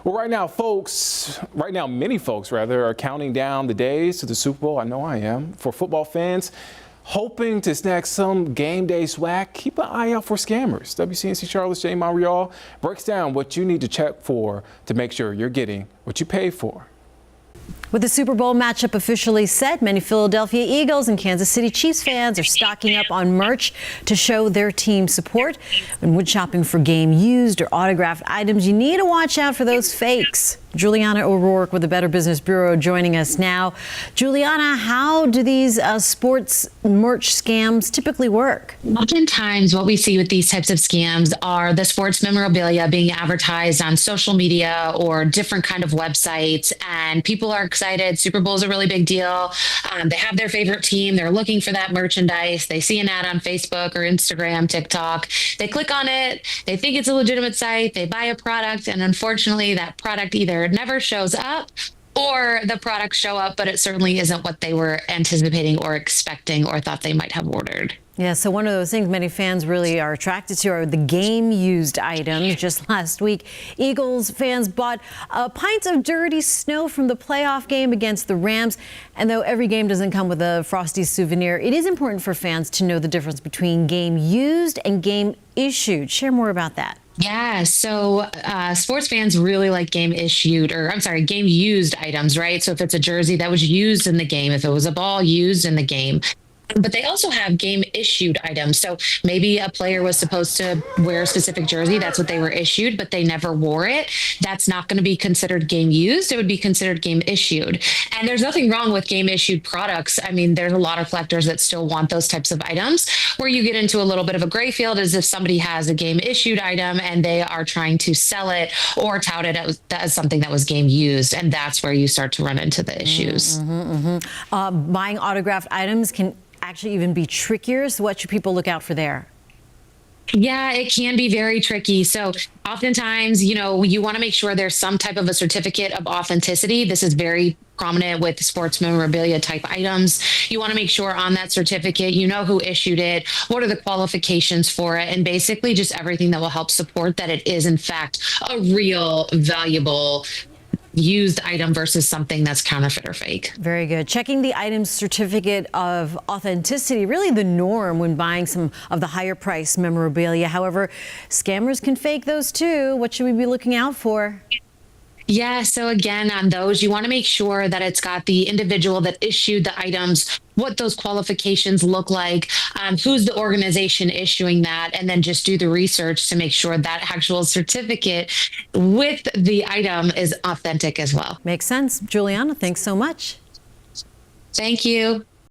Well, right now, many folks rather are counting down the days to the Super Bowl. I know I am. For football fans, hoping to snag some game day swag, keep an eye out for scammers. WCNC Charlotte's Jay Monreal breaks down what you need to check for to make sure you're getting what you pay for. With the Super Bowl matchup officially set, many Philadelphia Eagles and Kansas City Chiefs fans are stocking up on merch to show their team support. When shopping for game used or autographed items, you need to watch out for those fakes. Juliana O'Rourke with the Better Business Bureau joining us now. Juliana, how do these sports merch scams typically work? Oftentimes what we see with these types of scams are the sports memorabilia being advertised on social media or different kind of websites, and people are excited. Super Bowl is a really big deal. They have their favorite team. They're looking for that merchandise. They see an ad on Facebook or Instagram, TikTok. They click on it. They think it's a legitimate site. They buy a product, and unfortunately that product either never shows up or the products show up, but it certainly isn't what they were anticipating or expecting or thought they might have ordered. Yeah, so one of those things many fans really are attracted to are the game-used items. Just last week, Eagles fans bought pints of dirty snow from the playoff game against the Rams. And though every game doesn't come with a Frosty souvenir, it is important for fans to know the difference between game-used and game-issued. Share more about that. Yeah, so sports fans really like game used items, right? So if it's a jersey that was used in the game, if it was a ball used in the game. But they also have game issued items. So maybe a player was supposed to wear a specific jersey. That's what they were issued, but they never wore it. That's not going to be considered game used. It would be considered game issued. And there's nothing wrong with game issued products. I mean, there's a lot of collectors that still want those types of items. Where you get into a little bit of a gray field is if somebody has a game issued item and they are trying to sell it or tout it as something that was game used. And that's where you start to run into the issues. Buying autographed items can actually even be trickier. So what should people look out for there? Yeah, it can be very tricky. So oftentimes, you want to make sure there's some type of a certificate of authenticity. This is very prominent with sports memorabilia type items. You want to make sure on that certificate, you know who issued it, what are the qualifications for it, and basically just everything that will help support that it is in fact a real valuable used item versus something that's counterfeit or fake. Very good. Checking the item's certificate of authenticity, really the norm when buying some of the higher price memorabilia. However, scammers can fake those too. What should we be looking out for? Yeah, so again, on those, you want to make sure that it's got the individual that issued the items, what those qualifications look like, who's the organization issuing that, and then just do the research to make sure that actual certificate with the item is authentic as well. Makes sense. Juliana, thanks so much. Thank you.